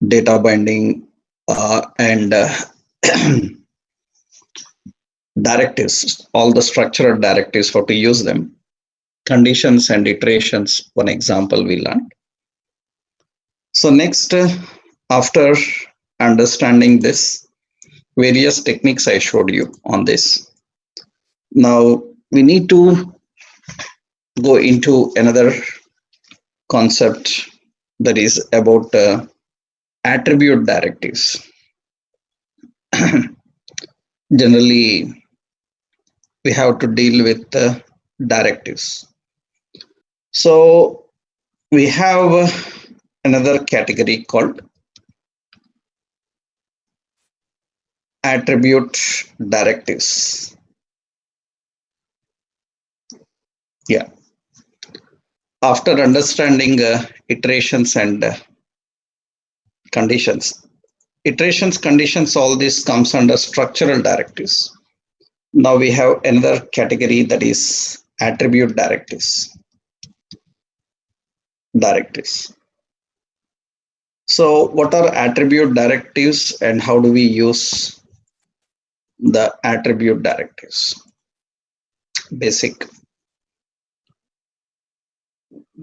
data binding, and directives, all the structured directives, how to use them, conditions and iterations, one example we learned. So next, after understanding this, various techniques I showed you on this. Now we need to go into another concept, that is about attribute directives. Generally, we have to deal with directives. So we have another category called attribute directives. Yeah. After understanding iterations and conditions, iterations, conditions, all this comes under structural directives. Now we have another category, that is attribute directives. So what are attribute directives and how do we use the attribute directives? Basic.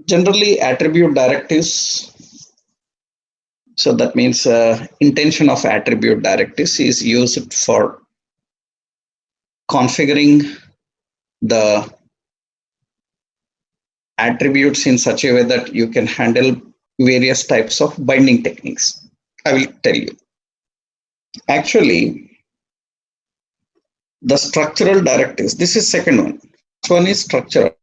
Generally, attribute directives, so that means intention of attribute directives is used for configuring the attributes in such a way that you can handle various types of binding techniques. I will tell you. Actually, the structural directives, this is second one. First one is structural.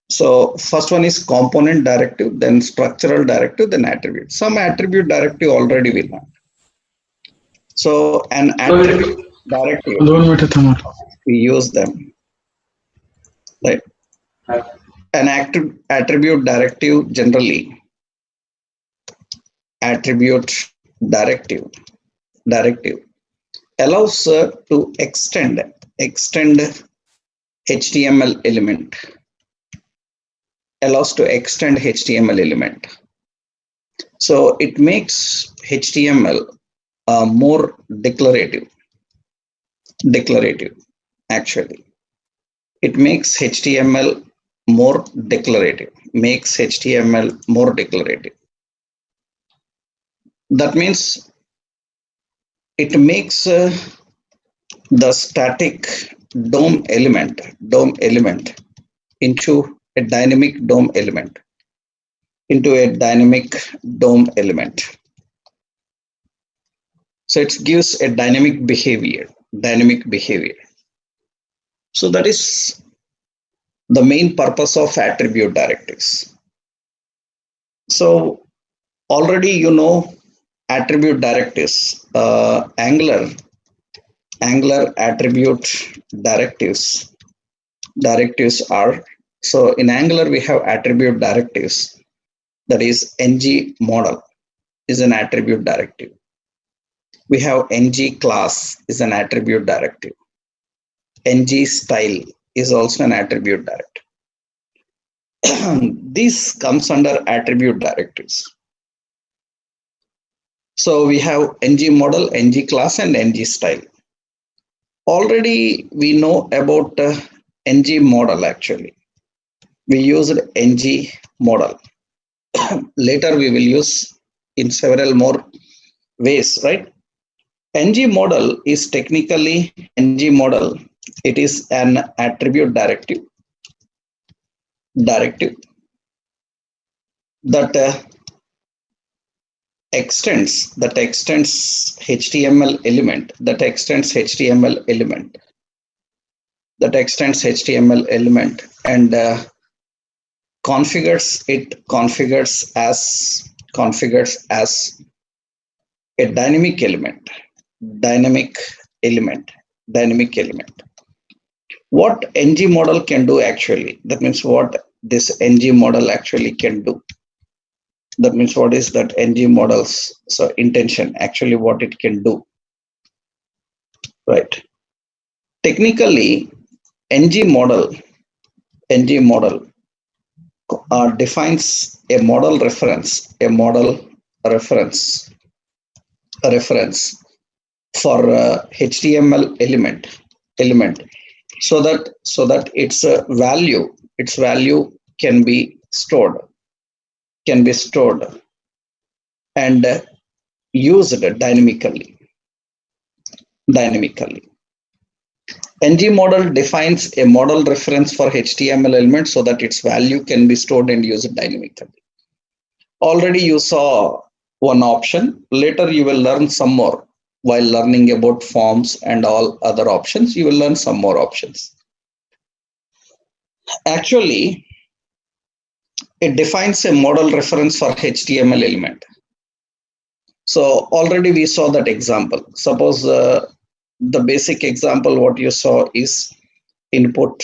So first one is component directive, then structural directive, then attribute. Some attribute directive already we learned. So an attribute directive, we use them, right? An attribute directive, generally attribute directive allows to extend HTML element, so it makes HTML more declarative. Actually, it makes HTML more declarative. That means it makes the static DOM element into a dynamic DOM element. So it gives a dynamic behavior. So that is the main purpose of attribute directives. So already you know attribute directives. Angular attribute directives are, so in Angular we have attribute directives, that is ng model is an attribute directive. We have ng class is an attribute directive. ng style is also an attribute directive. This comes under attribute directives. So we have ng model, ng class, and ng style. Already we know about ng model. Actually, we used ng model. Later we will use in several more ways, right? ng model is technically it is an attribute directive that extends HTML element, and configures as a dynamic element. What ng model can do actually, that means what this ng model actually can do. That means what is that ng models, so intention, actually what it can do, right? Technically, ng model defines a model reference, reference for HTML element so that its value can be stored and used dynamically. ng model defines a model reference for HTML element so that its value can be stored and used dynamically. Already you saw one option. Later you will learn some more. While learning about forms and all other options, you will learn some more options. Actually, it defines a model reference for HTML element. So already we saw that example. Suppose the basic example what you saw is input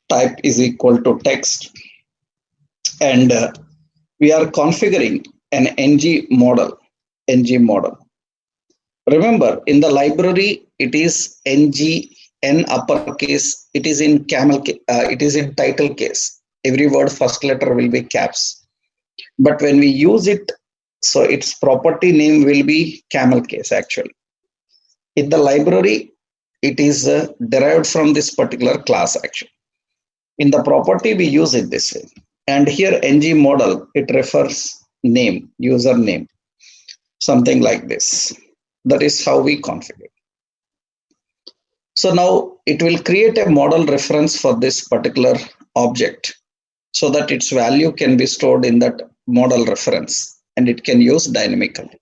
type is equal to text, and we are configuring an ng model. Remember, in the library, it is ng n uppercase. It is in it is in title case. Every word first letter will be caps. But when we use it, so its property name will be camel case actually. In the library, it is derived from this particular class actually. In the property, we use it this way. And here ng model, it refers name, user name, something like this. That is how we configure. So now it will create a model reference for this particular object so that its value can be stored in that model reference and it can use dynamically.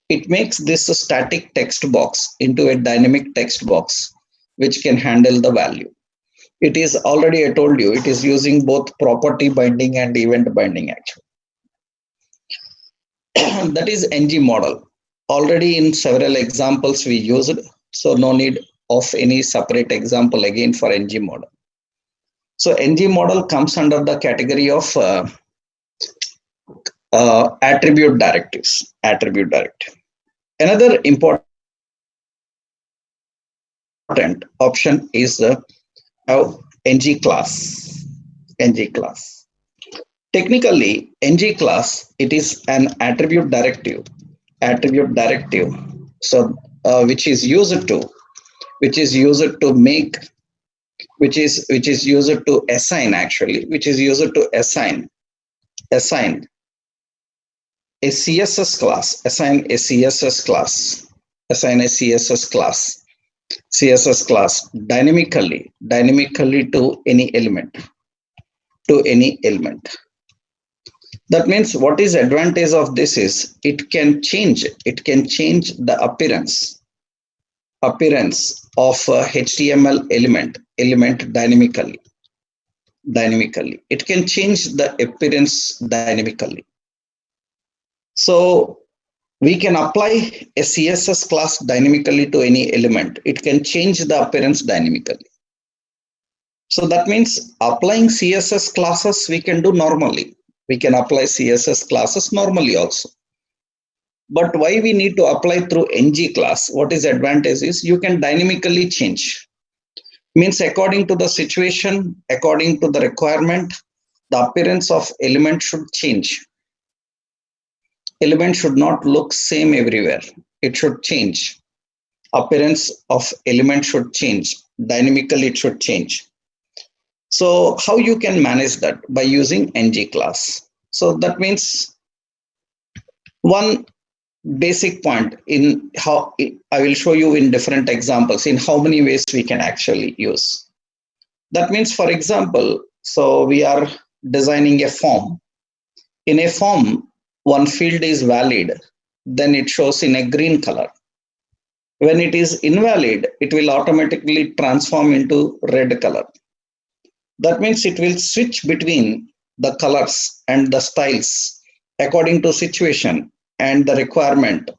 It makes this a static text box into a dynamic text box which can handle the value. It is already, I told you, it is using both property binding and event binding actually. That is ng model. Already in several examples we used, so no need of any separate example again for ng model. So ng model comes under the category of attribute directives. Another important option is ng class. Technically, ng class, it is an attribute directive. So which is used to assign a CSS class dynamically to any element. That means what is advantage of this is it can change the appearance of HTML element dynamically. It can change the appearance dynamically. So we can apply a CSS class dynamically to any element. It can change the appearance dynamically. So that means applying CSS classes we can do normally. We can apply CSS classes normally also. But why we need to apply through ng class? What is advantage is you can dynamically change. Means according to the situation, according to the requirement, the appearance of element should change. Element should not look same everywhere. It should change. Appearance of element should change. Dynamically it should change. So how you can manage that? By using ng class. So that means one basic point in how I will show you in different examples in how many ways we can actually use. That means, for example, so we are designing a form. In a form, one field is valid, then it shows in a green color. When it is invalid, it will automatically transform into red color. That means it will switch between the colors and the styles according to situation and the requirement.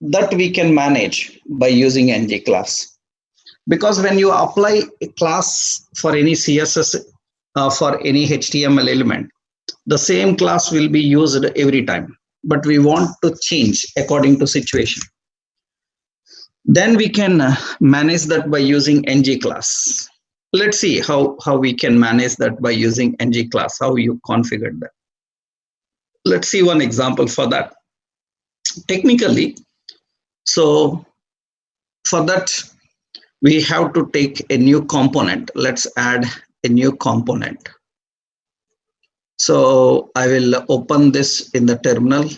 That we can manage by using ng class. Because when you apply a class for any CSS, for any HTML element, the same class will be used every time. But we want to change according to situation. Then we can manage that by using ng class. Let's see how we can manage that by using ng class, how you configure that. Let's see one example for that. Technically, so for that, we have to take a new component. Let's add a new component. So I will open this in the terminal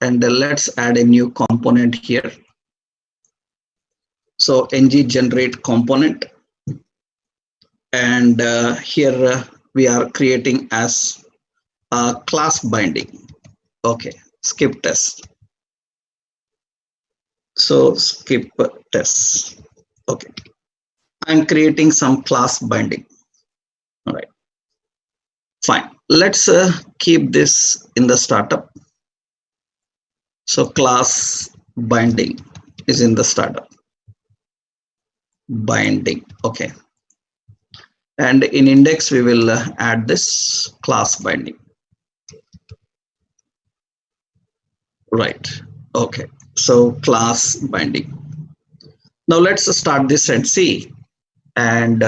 and let's add a new component here. So ng generate component, and here we are creating as a class binding. Okay, skip test. So skip test. Okay, I'm creating some class binding. All right, fine. Let's keep this in the startup. So class binding is in the startup. Binding. Okay. And in index, we will add this class binding. Right. Okay. So class binding. Now let's start this and see. And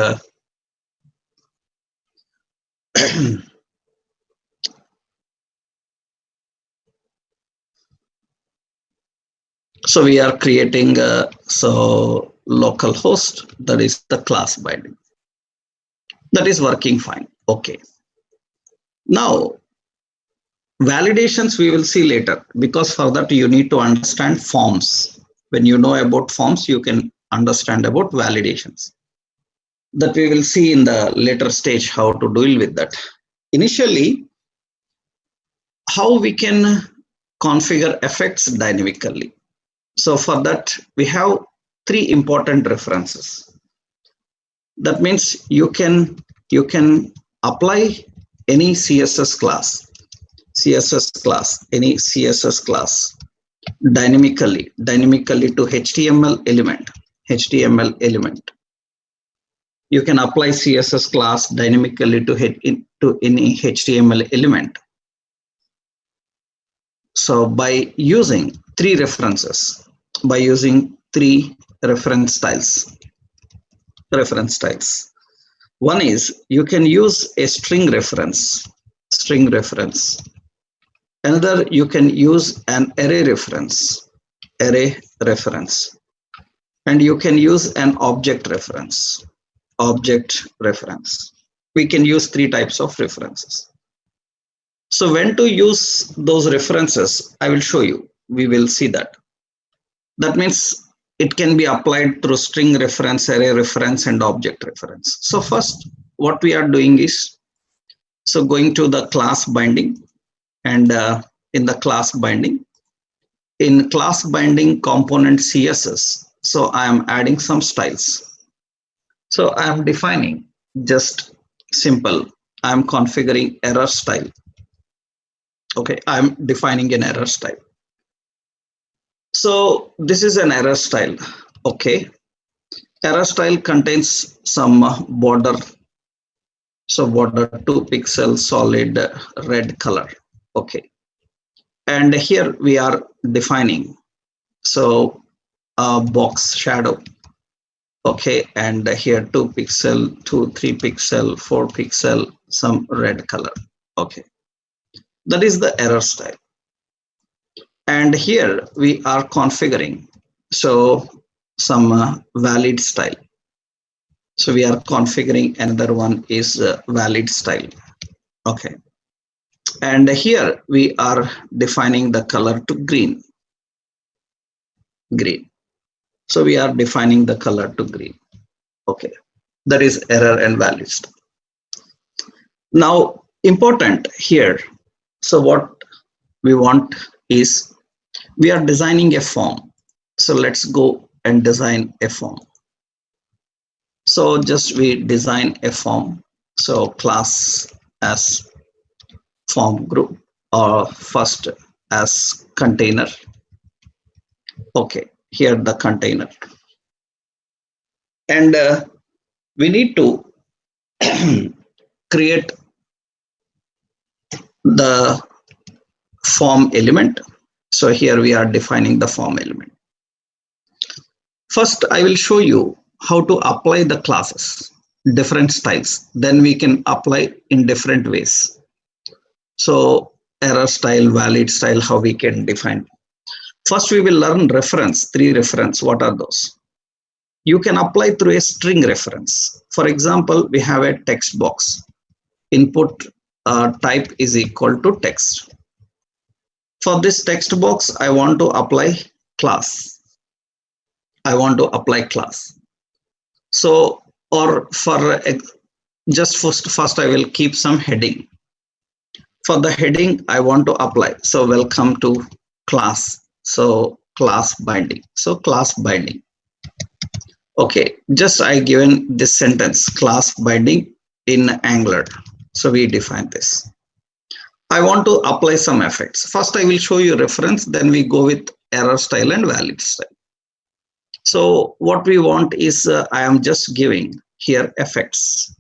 so we are creating so local host, that is the class binding. That is working fine. Okay. Now validations we will see later, because for that you need to understand forms. When you know about forms, you can understand about validations. That we will see in the later stage how to deal with that. Initially, how we can configure effects dynamically. So for that, we have three important references. That means you can apply any CSS class, any CSS class dynamically to HTML element. You can apply CSS class dynamically to any HTML element. So by using three references, by using three reference styles. One is you can use a string reference. Another, you can use an array reference. And you can use an object reference. We can use three types of references. So when to use those references, I will show you. We will see that. That means it can be applied through string reference, array reference, and object reference. So first, what we are doing is, so going to the class binding, and in the class binding, in class binding component CSS, so I am adding some styles. So I am defining just simple, I am configuring error style. Okay, I am defining an error style. So this is an error style. Okay, error style contains some border. So border 2 pixel solid red color. Okay, and here we are defining so box shadow. Okay, and here 2 pixel, 3 pixel, 4 pixel, some red color. Okay, that is the error style. And here we are configuring so some valid style. So we are configuring another one is valid style. Okay, and here we are defining the color to green. So we are defining the color to green. Okay, that is error and valid style. Now important here, so what we want is, we are designing a form. So let's go and design a form. So just we design a form. So class as form group, or first as container. Okay, here the container. And we need to create the form element. So here we are defining the form element. First, I will show you how to apply the classes, different styles. Then we can apply in different ways. So error style, valid style, how we can define. First, we will learn reference, three reference. What are those? You can apply through a string reference. For example, we have a text box. Input type is equal to text. For this text box, I want to apply class. I want to apply class. So, or for just first I will keep some heading. For the heading, I want to apply. So, welcome to class. So, class binding. So, class binding. Okay, just I given this sentence, class binding in Angular. So, we define this. I want to apply some effects. First, I will show you reference, then we go with error style and valid style. So what we want is I am just giving here effects,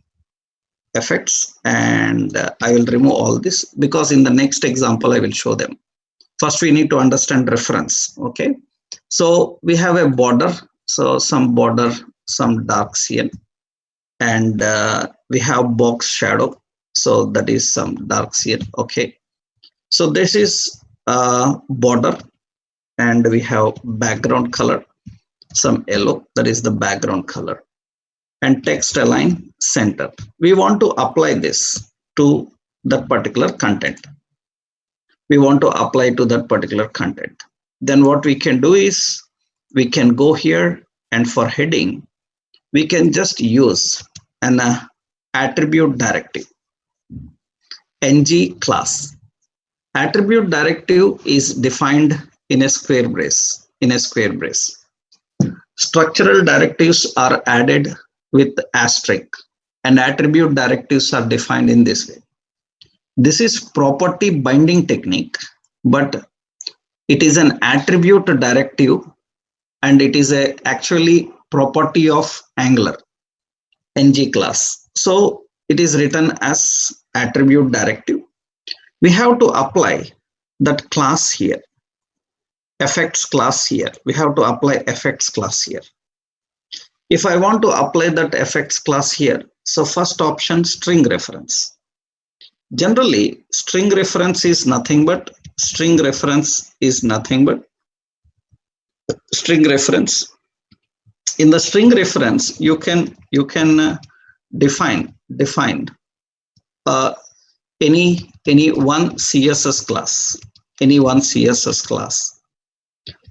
and I will remove all this because in the next example, I will show them. First, we need to understand reference. Okay, so we have a border. So some border, some dark cyan, and we have box shadow. So that is some dark cyan. Okay, so this is border, and we have background color, some yellow, that is the background color, and text align center. We want to apply this to that particular content. We want to apply to that particular content. Then what we can do is we can go here, and for heading, we can just use an attribute directive, ng class. Attribute directive is defined in a square brace. Structural directives are added with asterisk, and attribute directives are defined in this way. This is property binding technique, but it is an attribute directive, and it is actually property of Angular, ng class. So it is written as attribute directive. We have to apply that class here, effects class here. We have to apply effects class here. If I want to apply that effects class here, so first option, string reference. Generally, string reference is nothing but string reference. In the string reference, you can define any one CSS class,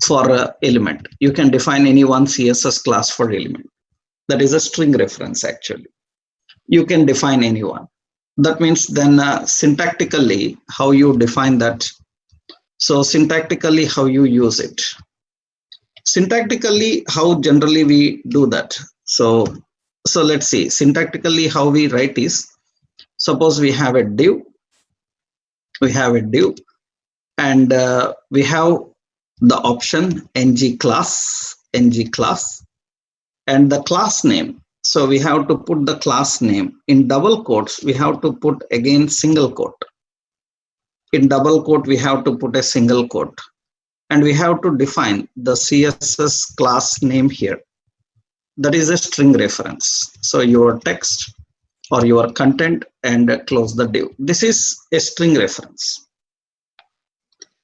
for element. You can define any one CSS class for element. That is a string reference. Actually, you can define any one. That means then syntactically how you define that. So syntactically how you use it. Syntactically how generally we do that. So let's see. Syntactically how we write is, suppose we have a div, and we have the option ng class, and the class name. So we have to put the class name in double quotes. We have to put again single quote. In double quote, we have to put a single quote, and we have to define the CSS class name here. That is a string reference. So your text or your content, and close the div. This is a string reference.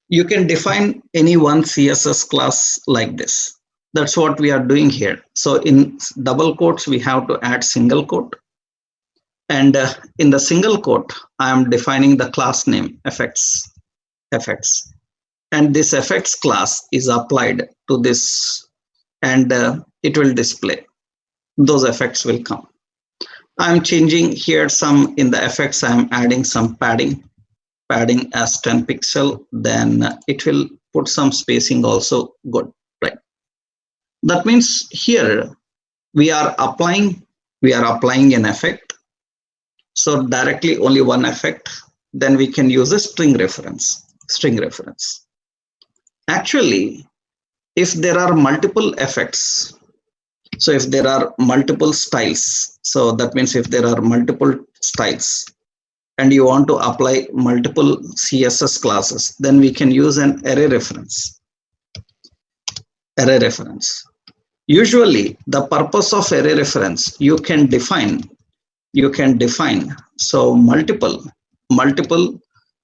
You can define any one CSS class like this. That's what we are doing here. So in double quotes, we have to add single quote. And in the single quote, I am defining the class name effects. And this effects class is applied to this, and it will display. Those effects will come. I'm changing here some in the effects. I'm adding some padding as 10 pixel. Then it will put some spacing also. Good, right? That means here we are applying an effect. So directly only one effect. Then we can use a string reference. Actually, if there are multiple effects, so if there are multiple styles, so that means if there are multiple styles and you want to apply multiple CSS classes, then we can use an array reference. Usually the purpose of array reference, you can define so multiple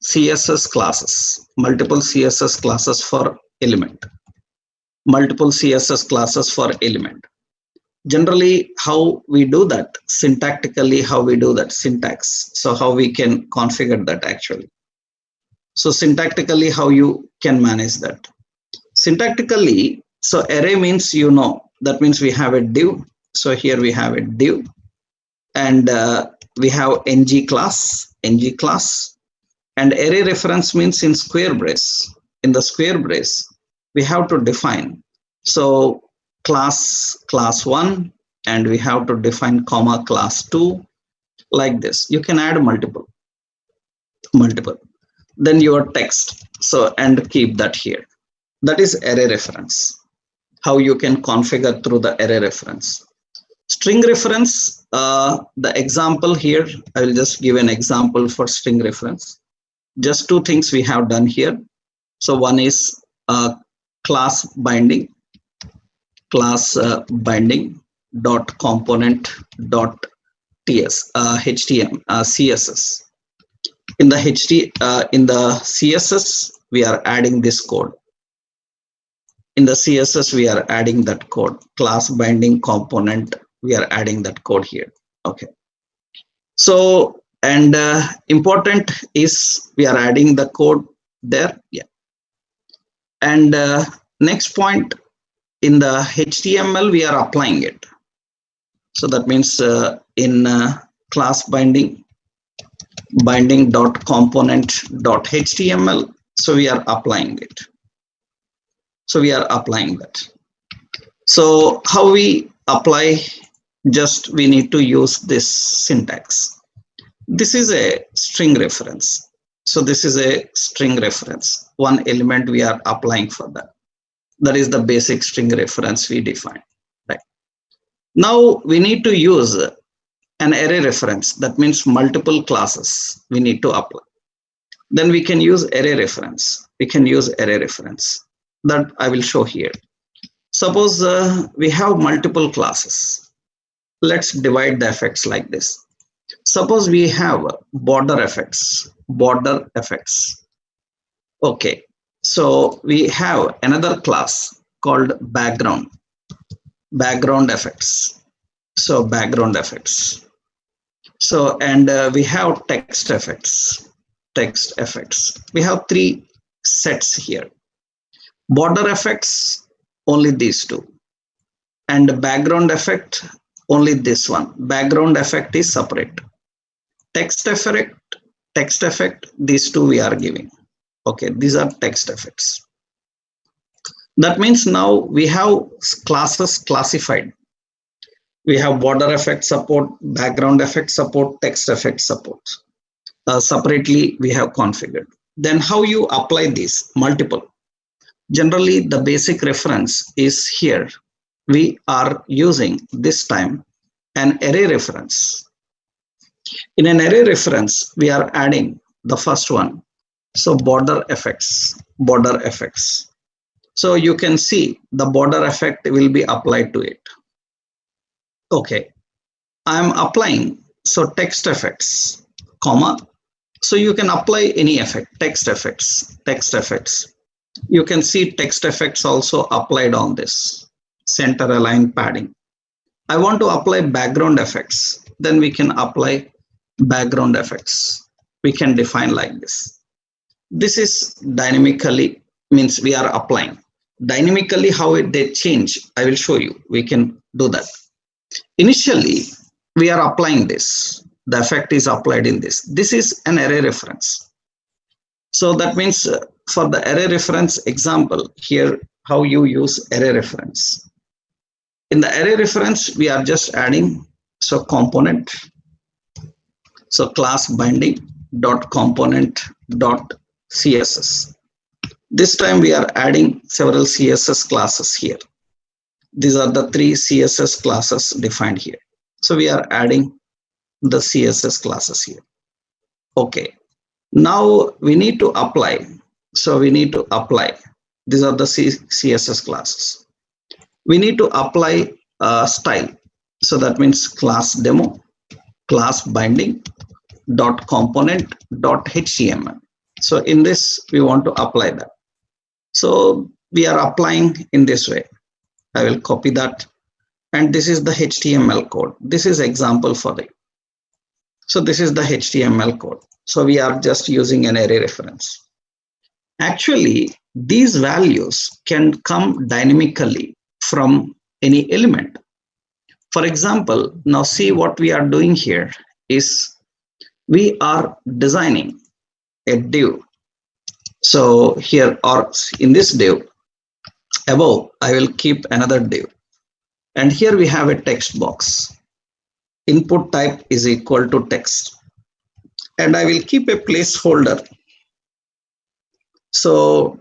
CSS classes, multiple CSS classes for element, multiple CSS classes for element. Generally, how we do that, syntactically, how we do that, syntax. So how we can configure that actually. So syntactically, how you can manage that. Syntactically, so array means, that means we have a div. So here we have a div, and we have ng class, and array reference means in square brace. In the square brace, we have to define. So class 1, and we have to define comma class 2, like this. You can add multiple. Then your text. So, and keep that here. That is array reference. How you can configure through the array reference. String reference, the example here, I will just give an example for string reference. Just two things we have done here. So one is class binding dot component dot htm css. In the CSS, we are adding this code. In the CSS, we are adding that code. Class binding component, we are adding that code here. Okay. So, and important is we are adding the code there. Yeah. And next point, in the HTML, we are applying it. So that means in class binding dot component dot HTML, so we are applying it. So we are applying that. So how we apply, just we need to use this syntax. This is a string reference. So this is a string reference. One element we are applying for that. That is the basic string reference we define. Right. Now we need to use an array reference. That means multiple classes we need to apply. Then we can use array reference. That I will show here. Suppose we have multiple classes. Let's divide the effects like this. Suppose we have border effects. Okay. So we have another class called background effects. So background effects. So, and we have text effects. We have three sets here. Border effects, only these two. And background effect, only this one. Background effect is separate. Text effect, these two we are giving. Okay, these are text effects. That means now we have classes classified. We have border effect support, background effect support, text effect support. Separately we have configured. Then how you apply this? Multiple. Generally the basic reference is here. We are using this time an array reference. In an array reference, we are adding the first one. So border effects. So you can see the border effect will be applied to it. Okay, I am applying, so text effects, comma. So you can apply any effect, text effects. You can see text effects also applied on this, center align padding. I want to apply background effects, then we can apply background effects. We can define like this. This is dynamically, means we are applying. Dynamically how they change, I will show you. We can do that. Initially, we are applying this. The effect is applied in this. This is an array reference. So that means for the array reference example, here how you use array reference. In the array reference, we are just adding, so component. So class binding dot component dot CSS. This time we are adding several CSS classes here. These are the three CSS classes defined here. So we are adding the CSS classes here. Okay. Now we need to apply. So we need to apply. These are the CSS classes. We need to apply style. So that means class demo, class binding dot component dot HTML. So in this, we want to apply that. So we are applying in this way. I will copy that. And this is the HTML code. This is example for it. So this is the HTML code. So we are just using an array reference. Actually, these values can come dynamically from any element. For example, now see what we are doing here is we are designing a div. So here, or in this div, above, I will keep another div. And here we have a text box. Input type is equal to text. And I will keep a placeholder. So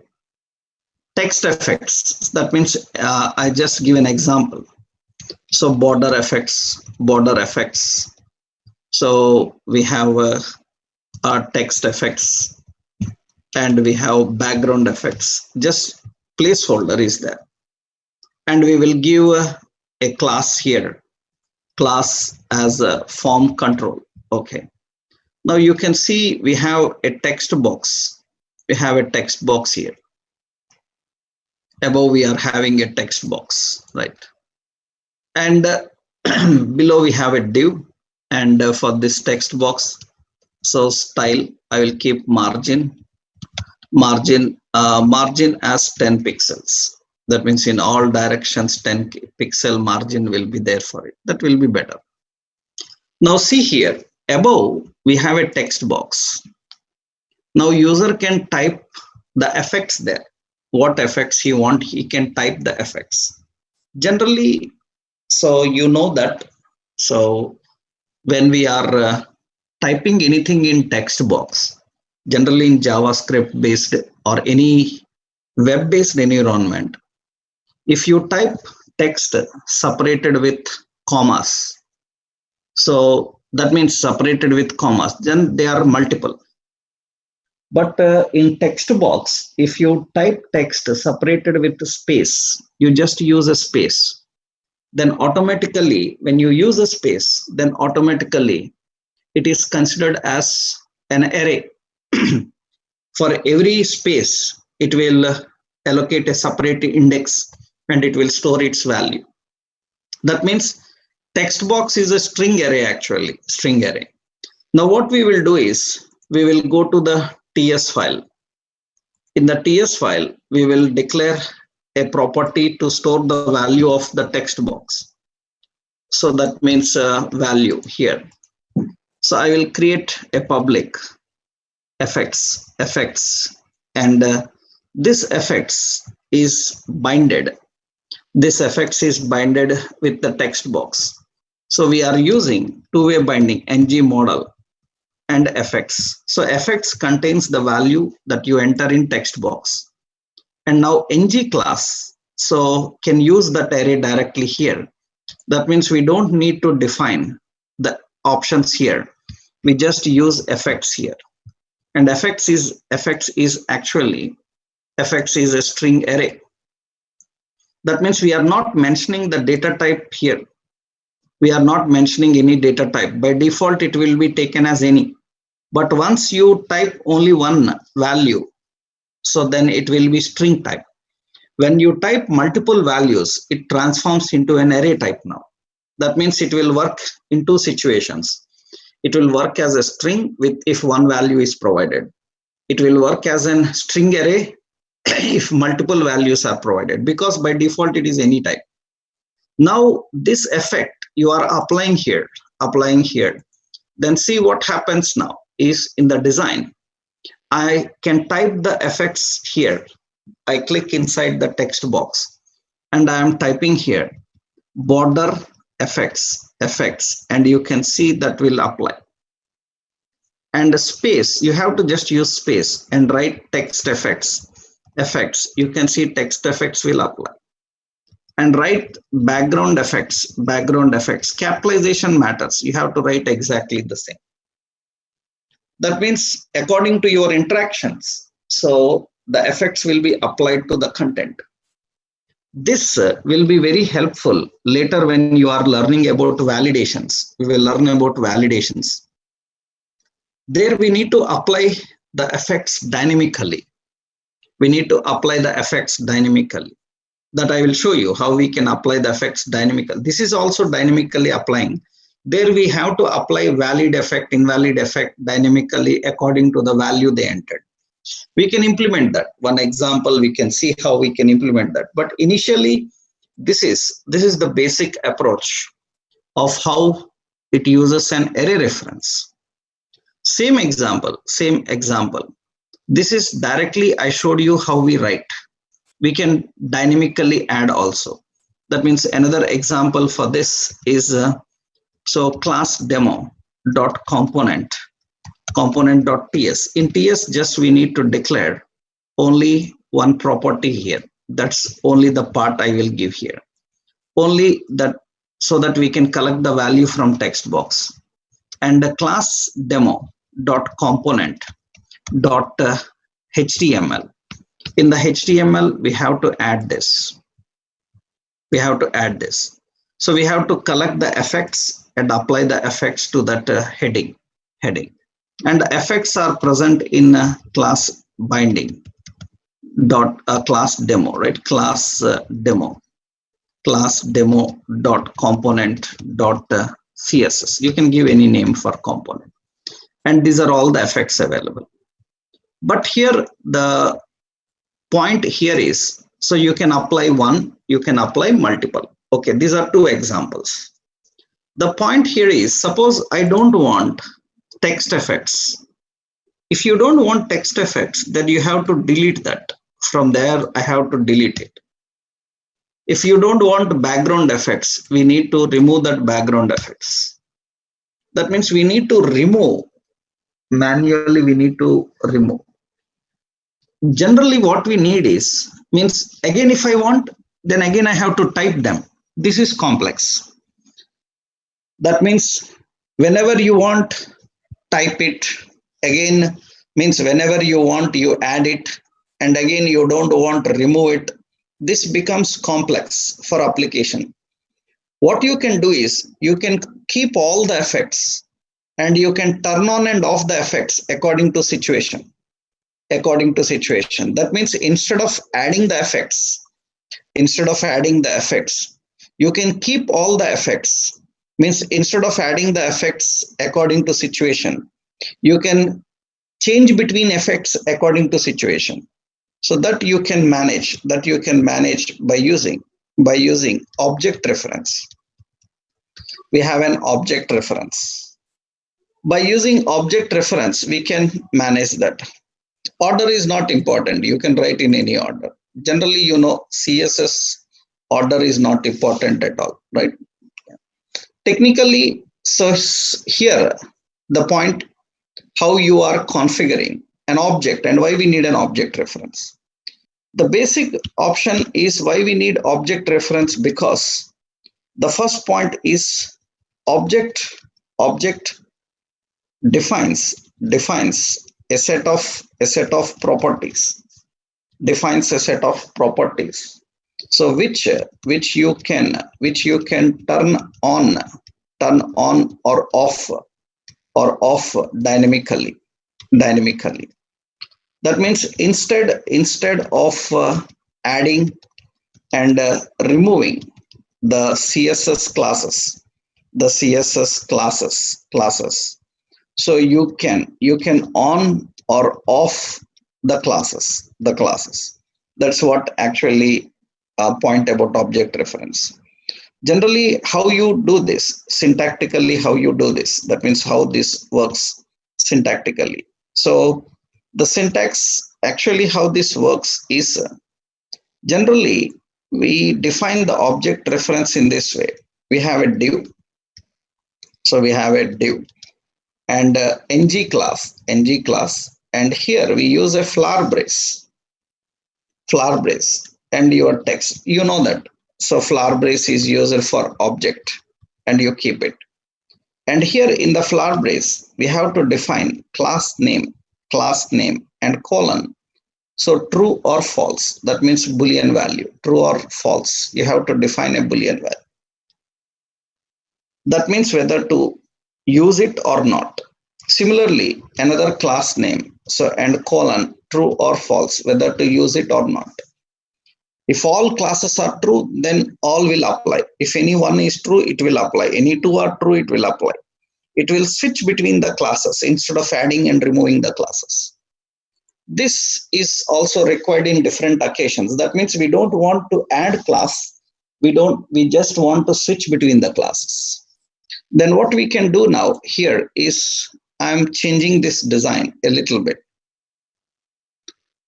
text effects, that means I just give an example. So border effects. So we have our text effects and we have background effects. Just placeholder is there. And we will give a class here, class as a form control. Okay. Now you can see we have a text box. We have a text box here. Above we are having a text box, right? And below we have a div. And for this text box, so style, I will keep margin as 10 pixels. That means in all directions 10 pixel margin will be there for it. That will be better. Now see here, above we have a text box. Now user can type the effects there. What effects he want, he can type the effects. Generally, so you know that, so when we are typing anything in text box, generally in JavaScript based or any web based environment, if you type text separated with commas, so that means separated with commas, then they are multiple. But in text box, if you type text separated with space, you just use a space. Then automatically, when you use a space, then automatically it is considered as an array. For every space, it will allocate a separate index and it will store its value. That means text box is a string array actually, string array. Now what we will do is, we will go to the TS file. In the TS file, we will declare a property to store the value of the text box. So that means value here. So I will create a public effects, and this effects is binded. This effects is binded with the text box. So we are using two-way binding, ng model and effects. So effects contains the value that you enter in text box. And now ng class, so can use that array directly here. That means we don't need to define the options here. We just use effects here. And effects is actually a string array. That means we are not mentioning the data type here. We are not mentioning any data type. By default, it will be taken as any. But once you type only one value, so then it will be string type. When you type multiple values, it transforms into an array type now. That means it will work in two situations. It will work as a string with if one value is provided. It will work as a string array if multiple values are provided, because by default it is any type. Now this effect you are applying here, then see what happens now is in the design. I can type the effects here. I click inside the text box and I am typing here border effects, and you can see that will apply. And the space, you have to just use space and write text effects. You can see text effects will apply. And write background effects. Capitalization matters. You have to write exactly the same. That means according to your interactions, so the effects will be applied to the content. This will be very helpful later when you are learning about validations. We will learn about validations. There we need to apply the effects dynamically. We need to apply the effects dynamically. That I will show you how we can apply the effects dynamically. This is also dynamically applying. There we have to apply valid effect, invalid effect dynamically according to the value they entered. We can implement that. One example, we can see how we can implement that. But initially, this is the basic approach of how it uses an array reference. Same example. This is directly, I showed you how we write. We can dynamically add also. That means another example for this is, so class demo dot component.ts. In TS, just we need to declare only one property here. That's only the part I will give here. Only that, so that we can collect the value from text box. And the class demo dot component dot HTML. In the HTML, we have to add this. So we have to collect the effects and apply the effects to that heading. And the effects are present in class binding dot class demo, right? Class demo dot component dot CSS. You can give any name for component. And these are all the effects available. But here the point here is, so you can apply one, you can apply multiple. Okay, these are two examples. The point here is, suppose I don't want text effects. If you don't want text effects, then you have to delete that. From there, I have to delete it. If you don't want background effects, we need to remove that background effects. That means we need to remove manually, we need to remove. Generally what we need is, means again if I want, then again I have to type them. This is complex. That means whenever you want, type it. Again means whenever you want, you add it. And again you don't want, remove it. This becomes complex for application. What you can do is, you can keep all the effects and you can turn on and off the effects according to situation. That means instead of adding the effects, you can keep all the effects. Means instead of adding the effects according to situation, you can change between effects according to situation. So that you can manage by using object reference. We have an object reference. By using object reference, we can manage that. Order is not important. You can write in any order. Generally, you know, CSS order is not important at all, right? Technically, so here, the point, how you are configuring an object and why we need an object reference. The basic option is why we need object reference, because the first point is object defines a set of properties, so which you can turn on or off dynamically. That means instead of adding and removing the CSS classes, so you can on or off the classes. That's what actually point about object reference. Generally, how you do this syntactically, that means how this works syntactically. So the syntax, actually how this works is, generally we define the object reference in this way. We have a div. So we have a div and ng class, and here we use a flower brace and your text. You know that. So flower brace is used for object and you keep it. And here in the flower brace, we have to define class name and colon. So true or false, that means Boolean value, true or false. You have to define a Boolean value. That means whether to use it or not. Similarly, another class name So and colon true or false, whether to use it or not. If all classes are true, then all will apply. If any one is true, it will apply. Any two are true, it will apply. It will switch between the classes instead of adding and removing the classes. This is also required in different occasions. That means we don't want to add class. We just want to switch between the classes. Then what we can do now here is I'm changing this design a little bit.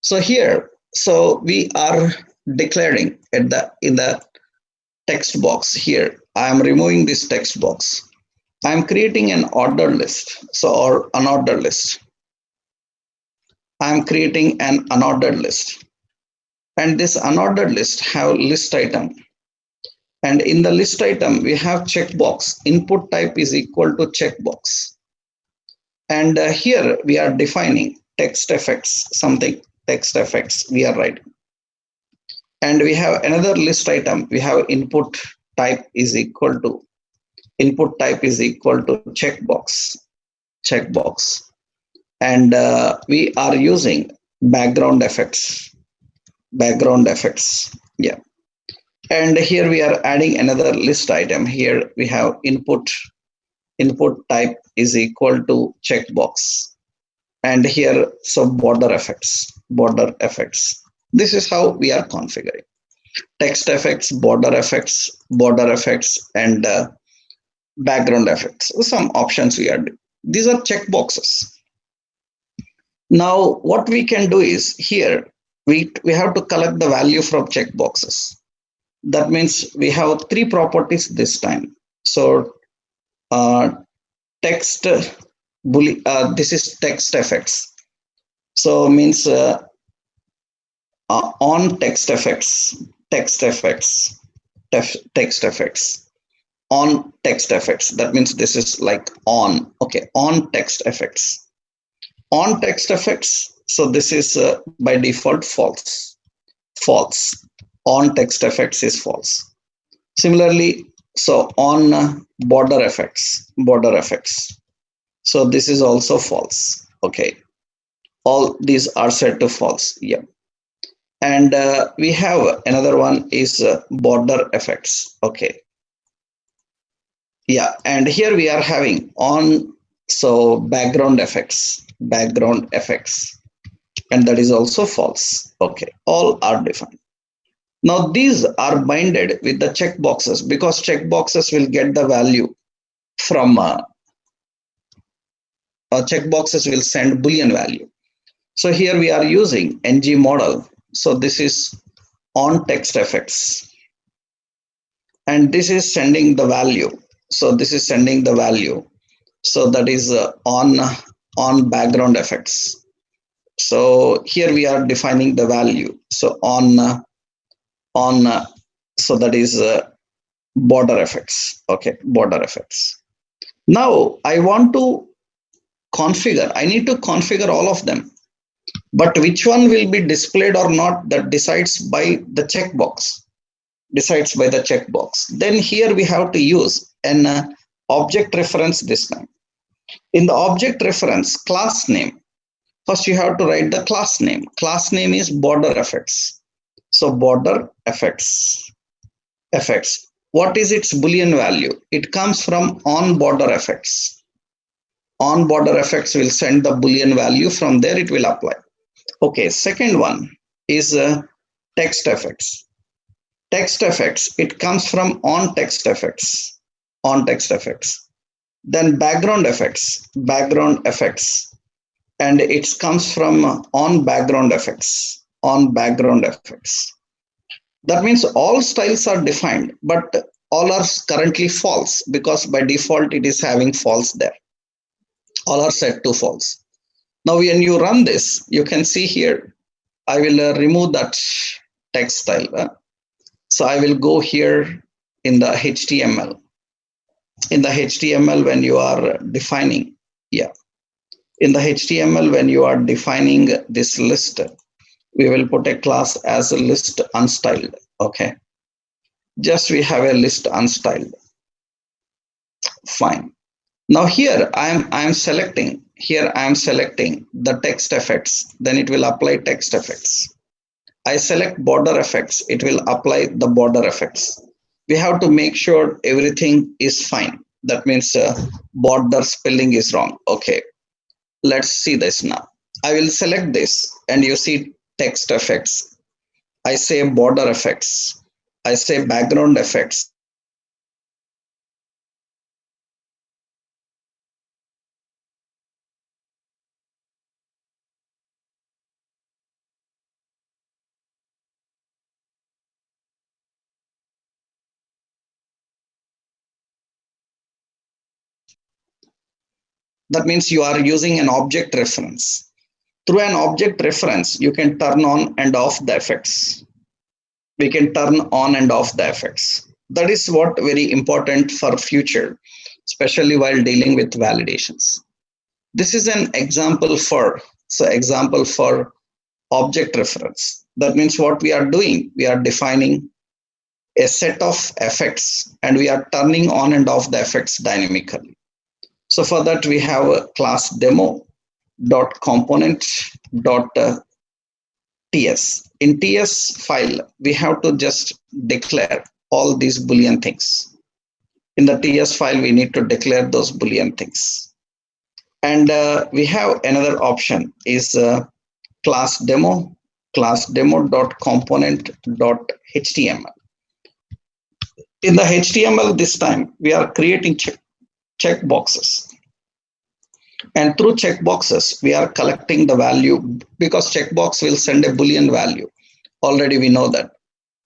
So here, so we are declaring in the text box here. I am removing this text box. I am creating an ordered list. So or unordered list. I am creating an unordered list. And this unordered list have list item. And in the list item, we have checkbox. Input type is equal to checkbox. And here we are defining text effects, something text effects we are writing. And we have another list item. We have input type is equal to checkbox. And we are using background effects. Yeah. And here we are adding another list item. Here we have input type is equal to checkbox. And here, so border effects. This is how we are configuring text effects, border effects, and background effects. Some options we are doing. These are checkboxes. Now, what we can do is here we have to collect the value from checkboxes. That means we have three properties this time. So text this is text effects. So means on text effects on text effects. That means this is like on. Okay, on text effects. So this is by default false. On text effects is false. Similarly, so on border effects. So this is also false. Okay, all these are set to false. Yeah. And we have another one is border effects. Okay. Yeah, and here we are having on, so background effects, and that is also false. Okay, all are defined. Now these are binded with the checkboxes because checkboxes will get the value from checkboxes will send Boolean value. So here we are using ng model. So this is on text effects, and this is sending the value. So this is sending the value. So that is on background effects. So here we are defining the value. So so that is border effects. Okay, border effects. Now I want to configure. I need to configure all of them. But which one will be displayed or not, that decides by the checkbox. Then here we have to use an object reference this time. In the object reference, class name. First you have to write the class name. Class name is border effects. So border effects. What is its Boolean value? It comes from on border effects. On border effects will send the Boolean value. From there it will apply. Okay, second one is text effects. It comes from on text effects. Then background effects, and it comes from on background effects. That means all styles are defined, but all are currently false because by default it is having false there. All are set to false. Now when you run this, you can see here, I will remove that text style. So I will go here in the HTML. In the HTML, when you are defining, in the HTML, when you are defining this list, we will put a class as a list unstyled. Okay. Just we have a list unstyled. Fine. Now here I am selecting here I am selecting the text effects, then it will apply text effects. I select border effects, it will apply the border effects. We have to make sure everything is fine. That means border spelling is wrong. Okay, let's see this now. I will select this and you see text effects. I say border effects. I say background effects. That means you are using an object reference. Through an object reference, you can turn on and off the effects. We can turn on and off the effects. That is what very important for future, especially while dealing with validations. This is an example for object reference. That means what we are doing, we are defining a set of effects and we are turning on and off the effects dynamically. So for that we have a class demo dot component dot ts. In ts file, we have to just declare all these Boolean things. In the ts file, we need to declare those Boolean things. And we have another option is class demo dot component dot html. In the HTML this time, we are creating checkboxes. And through checkboxes, we are collecting the value because checkbox will send a Boolean value. Already we know that.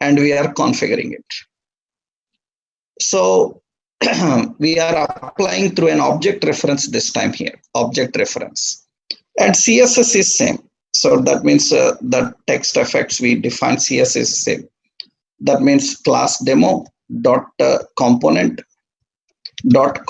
And we are configuring it. So we are applying through an object reference this time here, object reference. And CSS is same. So that means the text effects we define CSS is same. That means class demo dot component dot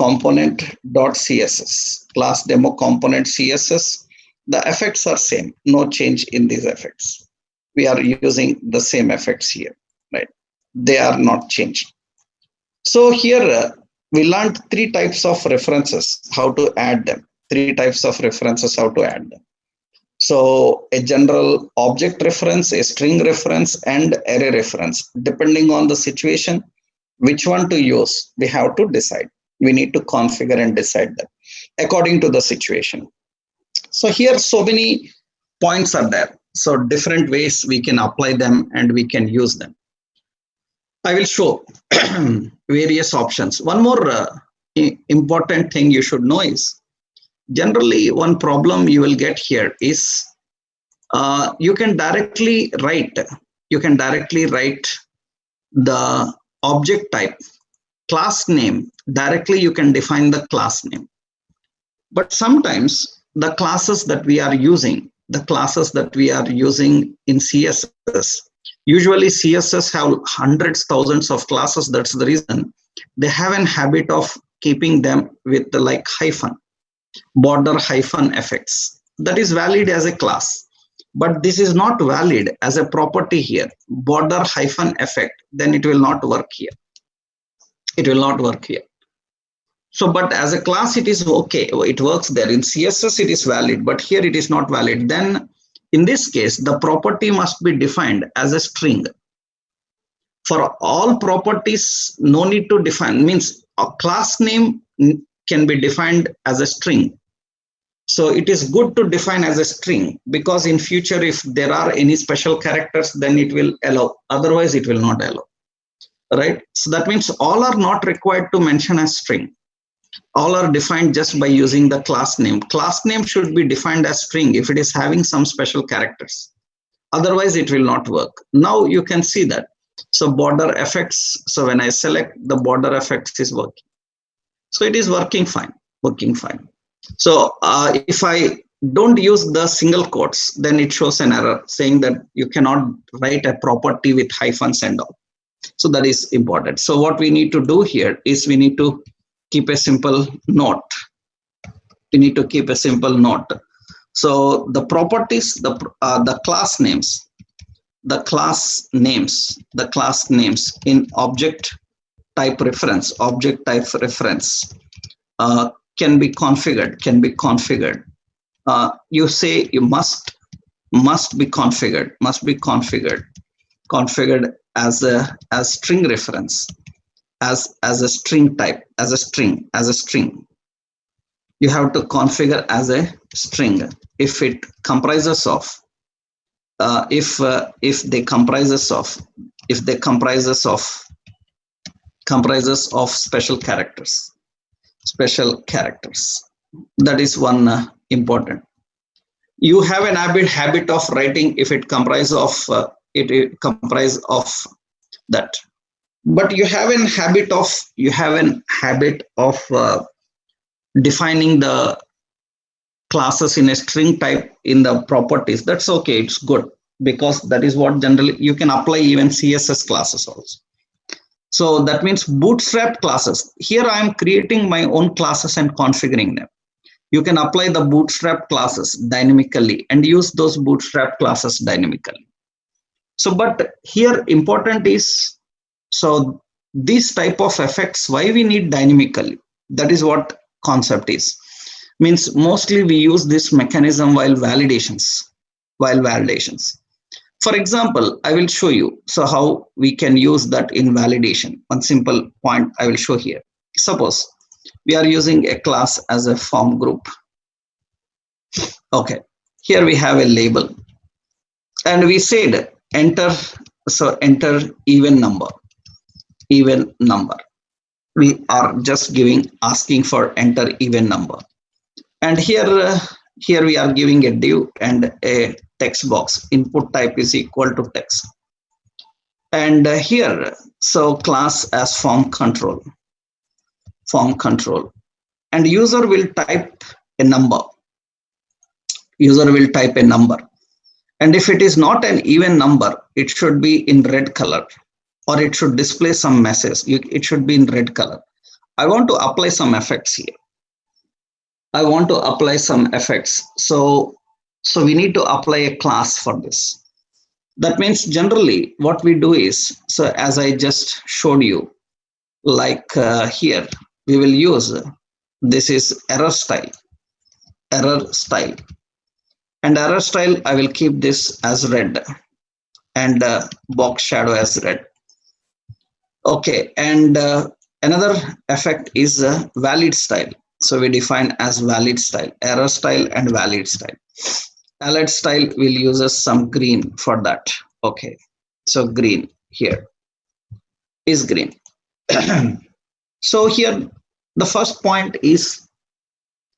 css. Class demo component CSS. The effects are same. No change in these effects. We are using the same effects here, right? They are not changed. So here we learned three types of references, how to add them. Three types of references, how to add them. So a general object reference, a string reference, and array reference. Depending on the situation, which one to use, we have to decide. We need to configure and decide that according to the situation. So here, so many points are there. So different ways we can apply them and we can use them. I will show various options. One more important thing you should know is, generally one problem you will get here is you can directly write the object type, class name. Directly you can define the class name. But sometimes the classes that we are using in CSS, usually CSS have hundreds, thousands of classes. That's the reason they have an habit of keeping them with the like hyphen, border hyphen effects. That is valid as a class, but this is not valid as a property here. Border hyphen effect, then it will not work here. It will not work here. So, but as a class, it is okay. It works there. In CSS, it is valid, but here it is not valid. Then in this case, the property must be defined as a string. For all properties, no need to define, means a class name can be defined as a string. So it is good to define as a string, because in future, if there are any special characters, then it will allow. Otherwise, it will not allow. Right? So that means all are not required to mention as string. All are defined just by using the class name. Class name should be defined as string if it is having some special characters. Otherwise, it will not work. Now you can see that. So border effects. So when I select, the border effects is working. So it is working fine. So if I don't use the single quotes, then it shows an error saying that you cannot write a property with hyphens and all. So that is important. So what we need to do here is we need to keep a simple note. So the properties, the class names in object type reference can be configured you say you must be configured, configured as a string reference, as a string type, as a string. You have to configure as a string if it comprises of if they comprises of special characters. That is one important. You have an habit of writing if it comprises of that, but you have an habit of defining the classes in a string type in the properties. That's okay, it's good, because that is what generally you can apply even CSS classes also. So that means bootstrap classes. Here I am creating my own classes and configuring them. You can apply the bootstrap classes dynamically and use those bootstrap classes dynamically. So, but here important is, so these type of effects, why we need dynamically? That is what concept is. Means mostly we use this mechanism while validations. For example, I will show you so how we can use that in validation. One simple point I will show here. Suppose we are using a class as a form group. Okay, here we have a label, and we said enter even number. We are just asking for enter even number, and here we are giving a div and a text box. Input type is equal to text, and here so class as form control, and user will type a number. And if it is not an even number, it should be in red color, or it should display some message. It should be in red color. I want to apply some effects here. So we need to apply a class for this. That means generally what we do is, so as I just showed you, like here we will use, this is error style, and error style I will keep this as red, and box shadow as red. Okay, and another effect is valid style. So we define as valid style, error style and valid style. Valid style will use some green for that. Okay, so green here is green. So here the first point is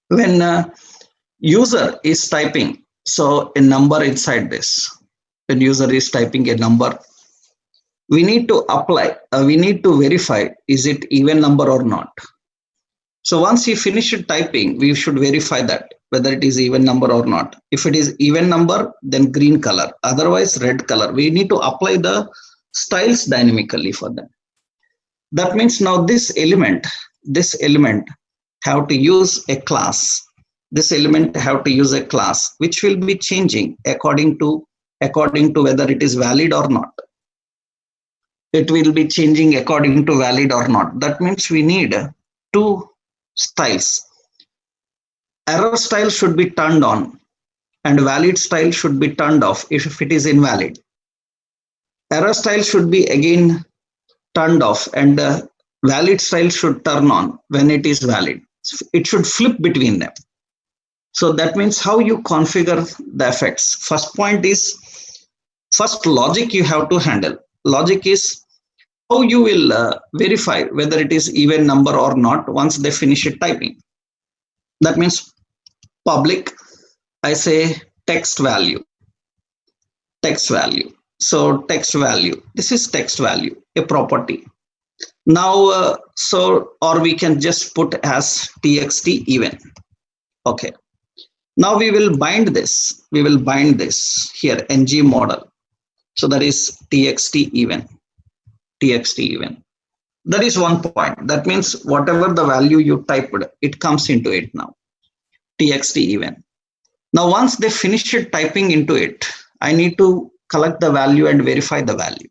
when user is typing so a number inside this, when user is typing a number, we need to apply, we need to verify, is it even number or not? So once he finished typing, we should verify that whether it is even number or not. If it is even number, then green color, otherwise red color. We need to apply the styles dynamically for them. That means now this element have to use a class. This element have to use a class which will be changing according to whether it is valid or not. It will be changing according to valid or not. That means we need two styles. Error style should be turned on and valid style should be turned off if it is invalid. Error style should be again turned off, and valid style should turn on when it is valid. It should flip between them. So that means how you configure the effects. First point is, first logic you have to handle. Logic is how you will verify whether it is even number or not once they finish it typing. That means public, I say text value. So text value, this is text value, a property. Now, or we can just put as txt even. Okay. Now we will bind this. Here, ng model. So that is txt even. That is one point. That means whatever the value you typed, it comes into it now. Txt even. Now once they finish it typing into it, I need to collect the value and verify the value.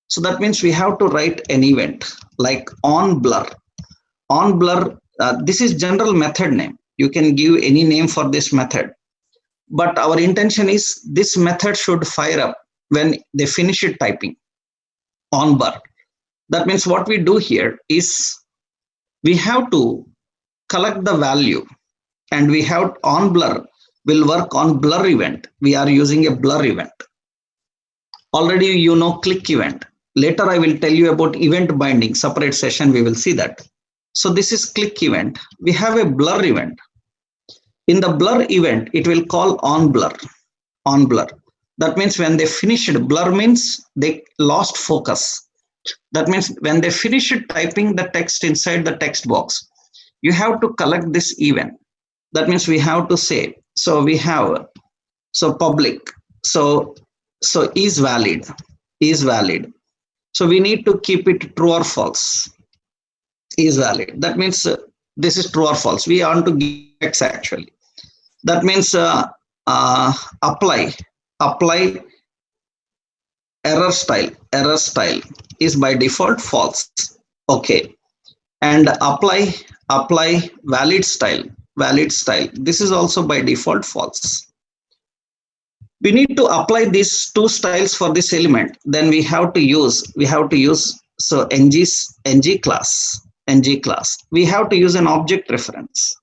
So that means we have to write an event like on blur. This is general method name. You can give any name for this method. But our intention is this method should fire up when they finish it typing on blur. That means what we do here is we have to collect the value, and we have on blur will work on blur event. We are using a blur event. Already you know click event. Later I will tell you about event binding, separate session, we will see that. So this is click event. We have a blur event. In the blur event, it will call on blur. On blur. That means when they finish it, blur means they lost focus. That means when they finish it typing the text inside the text box, you have to collect this event. That means we have to say, so we have, so public, so is valid, is valid. So we need to keep it true or false, is valid. That means this is true or false. We want to give X actually. That means apply error style is by default false. Okay. And apply valid style. This is also by default false. We need to apply these two styles for this element. Then we have to use so ng class. We have to use an object reference.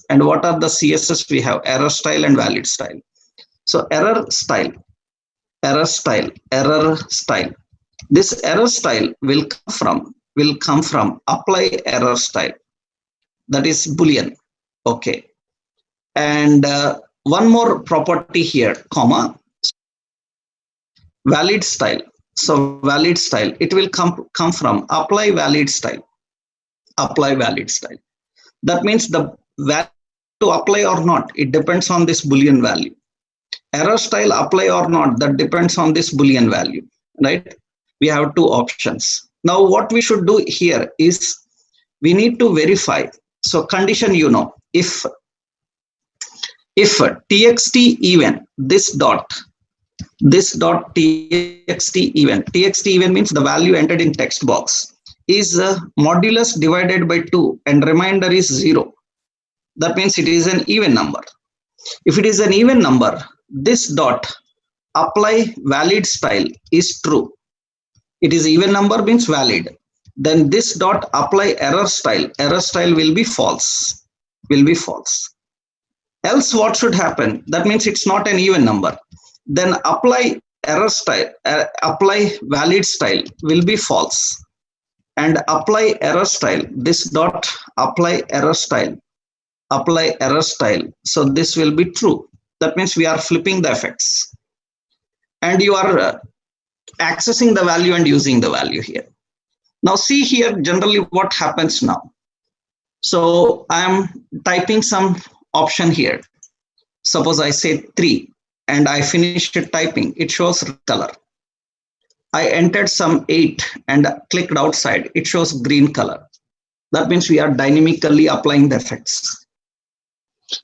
And what are the CSS we have? Error style and valid style. So error style. This error style will come from apply error style. That is Boolean. Okay. And one more property here, comma, valid style. So valid style, it will come from apply valid style. That means the value to apply or not, it depends on this Boolean value. Error style apply or not, that depends on this Boolean value, right? We have two options. Now what we should do here is we need to verify. So condition, if txt even this dot txt even means the value entered in text box is modulus divided by 2 and remainder is 0. That means it is an even number. If it is an even number, this dot apply valid style is true. It is even number means valid. Then this dot apply error style will be false. Else what should happen? That means it's not an even number. Then apply error style, apply valid style will be false. And apply error style, this dot apply error style. So this will be true. That means we are flipping the effects. And you are accessing the value and using the value here. Now see here generally what happens now. So I am typing some option here. Suppose I say 3 and I finished typing, it shows color. I entered some 8 and clicked outside, it shows green color. That means we are dynamically applying the effects.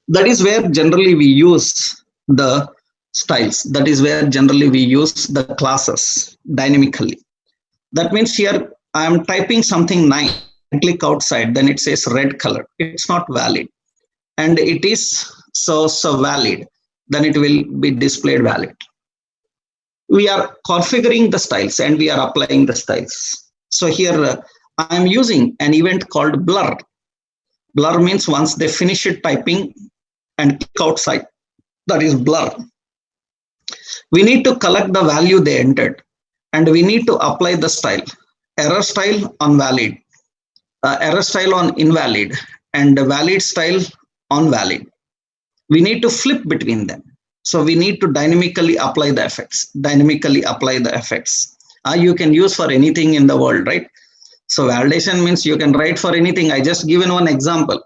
That is where generally we use the styles. That is where generally we use the classes dynamically. That means here I am typing something 9 and click outside, then it says red color. It's not valid. And it is so valid, then it will be displayed valid. We are configuring the styles and we are applying the styles. So here I am using an event called blur. Blur means once they finish it typing and click outside, that is blur. We need to collect the value they entered and we need to apply the style. Error style on valid, error style on invalid, and valid style on valid. We need to flip between them. So we need to dynamically apply the effects. You can use for anything in the world, right? So validation means you can write for anything. I just given one example.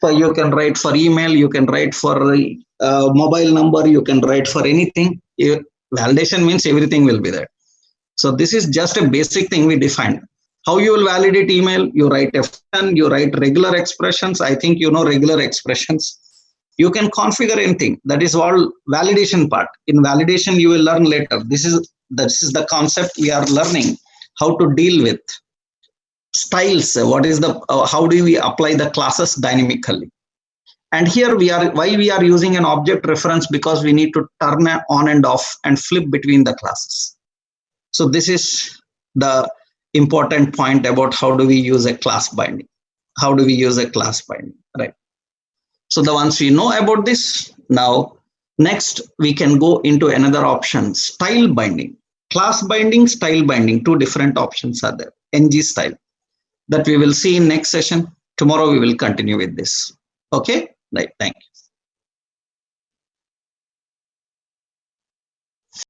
So you can write for email, you can write for mobile number, you can write for anything. Validation means everything will be there. So this is just a basic thing we defined. How you will validate email? You write a function, you write regular expressions. I think you know regular expressions. You can configure anything. That is all validation part. In validation, you will learn later. This is the concept we are learning how to deal with. styles. What is the how do we apply the classes dynamically? And here why we are using an object reference, because we need to turn on and off and flip between the classes. So this is the important point about how do we use a class binding. How do we use a class binding, right? So the once we know about this, now next we can go into another option, style binding. Class binding, style binding, two different options are there. ng style, that we will see in next session. Tomorrow we will continue with this. Okay, right, thank you.